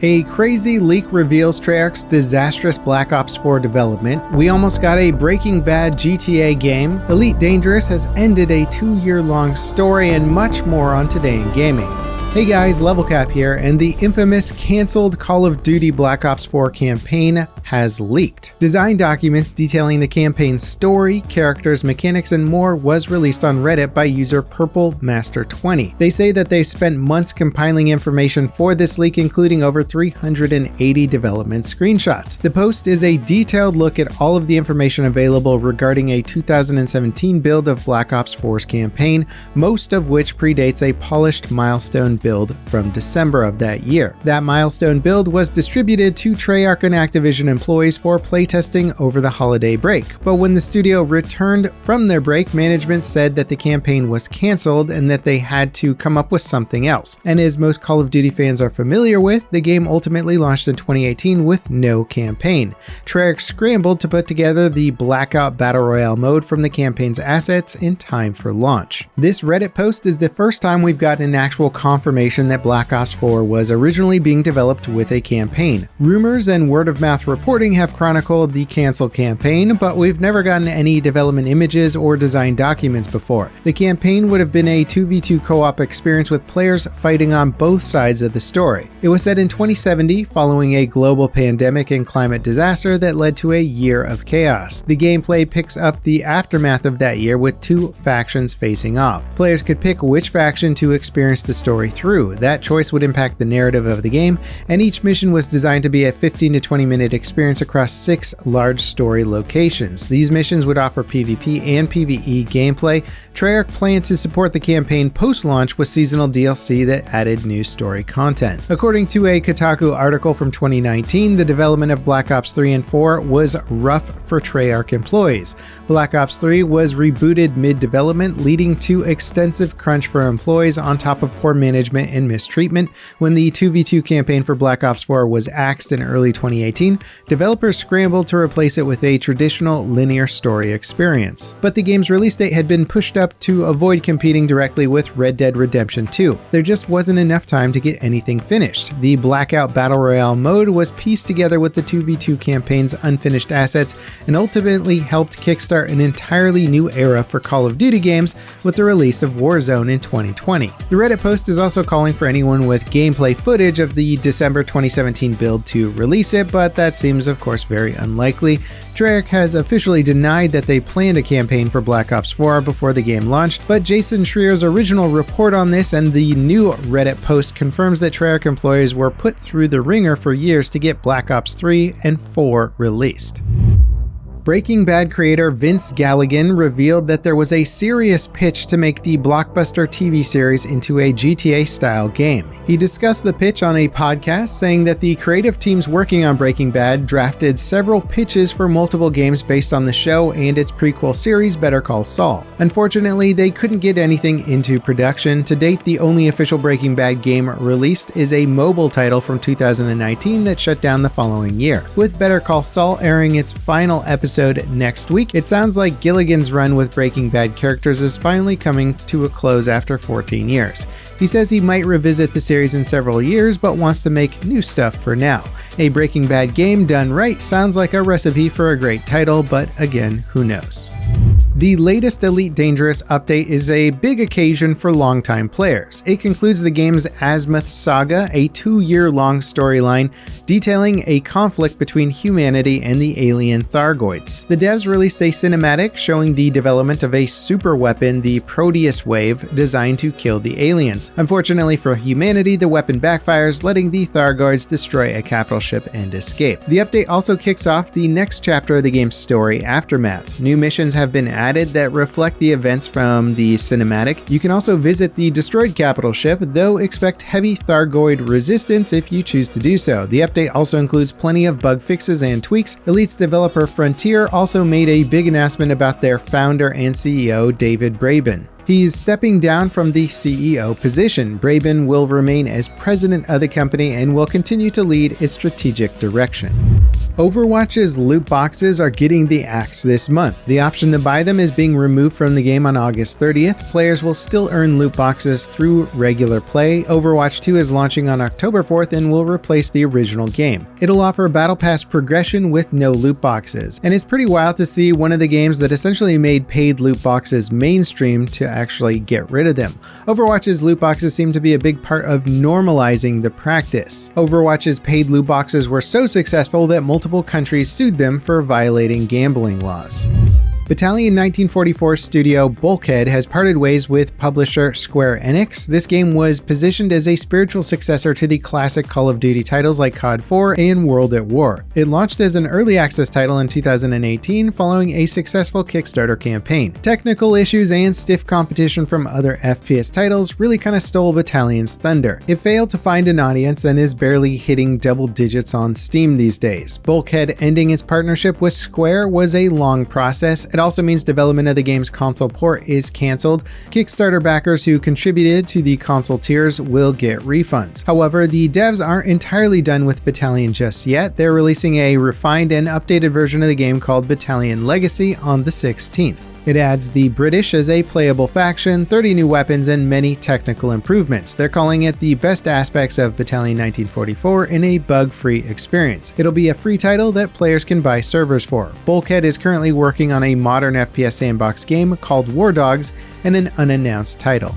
A crazy leak reveals Treyarch's disastrous Black Ops 4 development. We almost got a Breaking Bad GTA game. Elite Dangerous has ended a 2-year-long story, and much more on Today in Gaming. Hey guys, LevelCap here, and the infamous cancelled Call of Duty Black Ops 4 campaign has leaked. Design documents detailing the campaign's story, characters, mechanics, and more was released on Reddit by user PurpleMaster20. They say that they've spent months compiling information for this leak, including over 380 development screenshots. The post is a detailed look at all of the information available regarding a 2017 build of Black Ops 4's campaign, most of which predates a polished milestone build from December of that year. That milestone build was distributed to Treyarch and Activision employees for playtesting over the holiday break, but when the studio returned from their break, management said that the campaign was cancelled and that they had to come up with something else. And as most Call of Duty fans are familiar with, the game ultimately launched in 2018 with no campaign. Treyarch scrambled to put together the Blackout Battle Royale mode from the campaign's assets in time for launch. This Reddit post is the first time we've gotten an actual confirmation that Black Ops 4 was originally being developed with a campaign. Rumors and word-of-mouth reporting have chronicled the canceled campaign, but we've never gotten any development images or design documents before. The campaign would have been a 2v2 co-op experience with players fighting on both sides of the story. It was set in 2070 following a global pandemic and climate disaster that led to a year of chaos. The gameplay picks up the aftermath of that year with two factions facing off. Players could pick which faction to experience the story through. That choice would impact the narrative of the game, and each mission was designed to be a 15 to 20 minute experience across 6 large story locations. These missions would offer PvP and PvE gameplay. Treyarch planned to support the campaign post-launch with seasonal DLC that added new story content. According to a Kotaku article from 2019, the development of Black Ops 3 and 4 was rough for Treyarch employees. Black Ops 3 was rebooted mid-development, leading to extensive crunch for employees on top of poor management and mistreatment. When the 2v2 campaign for Black Ops 4 was axed in early 2018, developers scrambled to replace it with a traditional linear story experience. But the game's release date had been pushed up to avoid competing directly with Red Dead Redemption 2. There just wasn't enough time to get anything finished. The Blackout Battle Royale mode was pieced together with the 2v2 campaign's unfinished assets and ultimately helped kickstart an entirely new era for Call of Duty games with the release of Warzone in 2020. The Reddit post is also calling for anyone with gameplay footage of the December 2017 build to release it, but that seems of course very unlikely. Treyarch has officially denied that they planned a campaign for Black Ops 4 before the game launched, but Jason Schreier's original report on this and the new Reddit post confirms that Treyarch employees were put through the ringer for years to get Black Ops 3 and 4 released. Breaking Bad creator Vince Gilligan revealed that there was a serious pitch to make the blockbuster TV series into a GTA-style game. He discussed the pitch on a podcast, saying that the creative teams working on Breaking Bad drafted several pitches for multiple games based on the show and its prequel series Better Call Saul. Unfortunately, they couldn't get anything into production. To date, the only official Breaking Bad game released is a mobile title from 2019 that shut down the following year. With Better Call Saul airing its final episode next week, it sounds like Gilligan's run with Breaking Bad characters is finally coming to a close after 14 years. He says he might revisit the series in several years, but wants to make new stuff for now. A Breaking Bad game done right sounds like a recipe for a great title, but again, who knows? The latest Elite Dangerous update is a big occasion for longtime players. It concludes the game's Azimuth saga, a 2-year-long storyline detailing a conflict between humanity and the alien Thargoids. The devs released a cinematic showing the development of a super weapon, the Proteus Wave, designed to kill the aliens. Unfortunately for humanity, the weapon backfires, letting the Thargoids destroy a capital ship and escape. The update also kicks off the next chapter of the game's story, Aftermath. New missions have been added that reflect the events from the cinematic. You can also visit the destroyed capital ship, though expect heavy Thargoid resistance if you choose to do so. The update also includes plenty of bug fixes and tweaks. Elite's developer Frontier also made a big announcement about their founder and CEO, David Braben. He's stepping down from the CEO position. Braben will remain as president of the company and will continue to lead its strategic direction. Overwatch's loot boxes are getting the axe this month. The option to buy them is being removed from the game on August 30th. Players will still earn loot boxes through regular play. Overwatch 2 is launching on October 4th and will replace the original game. It'll offer Battle Pass progression with no loot boxes. And it's pretty wild to see one of the games that essentially made paid loot boxes mainstream to actually get rid of them. Overwatch's loot boxes seem to be a big part of normalizing the practice. Overwatch's paid loot boxes were so successful that multiple countries sued them for violating gambling laws. Battalion 1944 studio Bulkhead has parted ways with publisher Square Enix. This game was positioned as a spiritual successor to the classic Call of Duty titles like COD 4 and World at War. It launched as an early access title in 2018 following a successful Kickstarter campaign. Technical issues and stiff competition from other FPS titles really kind of stole Battalion's thunder. It failed to find an audience and is barely hitting double digits on Steam these days. Bulkhead ending its partnership with Square was a long process. It also means development of the game's console port is cancelled. Kickstarter backers who contributed to the console tiers will get refunds. However, the devs aren't entirely done with Battalion just yet. They're releasing a refined and updated version of the game called Battalion Legacy on the 16th. It adds the British as a playable faction, 30 new weapons, and many technical improvements. They're calling it the best aspects of Battalion 1944 in a bug-free experience. It'll be a free title that players can buy servers for. Bulkhead is currently working on a modern FPS sandbox game called War Dogs and an unannounced title.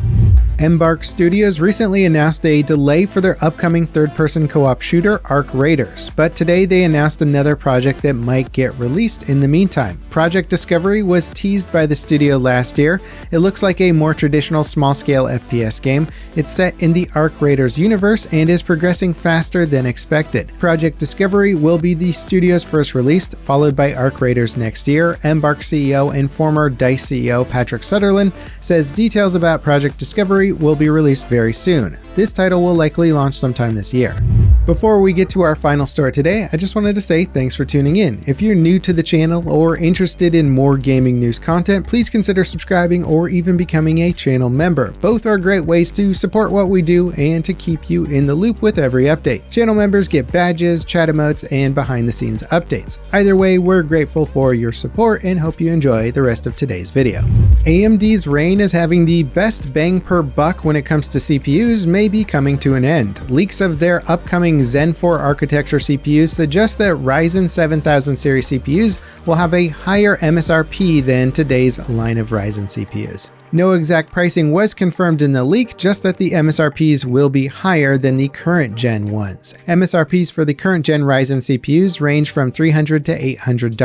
Embark Studios recently announced a delay for their upcoming third-person co-op shooter Arc Raiders, but today they announced another project that might get released in the meantime. Project Discovery was teased by the studio last year. It looks like a more traditional small-scale FPS game. It's set in the Arc Raiders universe and is progressing faster than expected. Project Discovery will be the studio's first release, followed by Arc Raiders next year. Embark CEO and former DICE CEO Patrick Sutherland says details about Project Discovery will be released very soon. This title will likely launch sometime this year. Before we get to our final story today, I just wanted to say thanks for tuning in. If you're new to the channel or interested in more gaming news content, please consider subscribing or even becoming a channel member. Both are great ways to support what we do and to keep you in the loop with every update. Channel members get badges, chat emotes, and behind the scenes updates. Either way, we're grateful for your support and hope you enjoy the rest of today's video. AMD's reign as having the best bang per buck when it comes to CPUs may be coming to an end. Leaks of their upcoming Zen 4 architecture CPUs suggest that Ryzen 7000 series CPUs will have a higher MSRP than today's line of Ryzen CPUs. No exact pricing was confirmed in the leak, just that the MSRPs will be higher than the current Gen 1s. MSRPs for the current Gen Ryzen CPUs range from $300 to $800.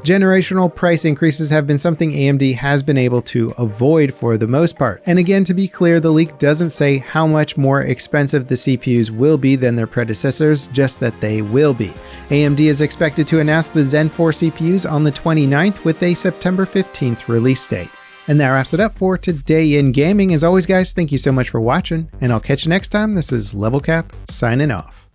Generational price increases have been something AMD has been able to avoid for the most part. And again, to be clear, the leak doesn't say how much more expensive the CPUs will be than their predecessors, just that they will be. AMD is expected to announce the Zen 4 CPUs on the 29th with a September 15th release date. And that wraps it up for Today in Gaming. As always, guys, thank you so much for watching, and I'll catch you next time. This is Level Cap, signing off.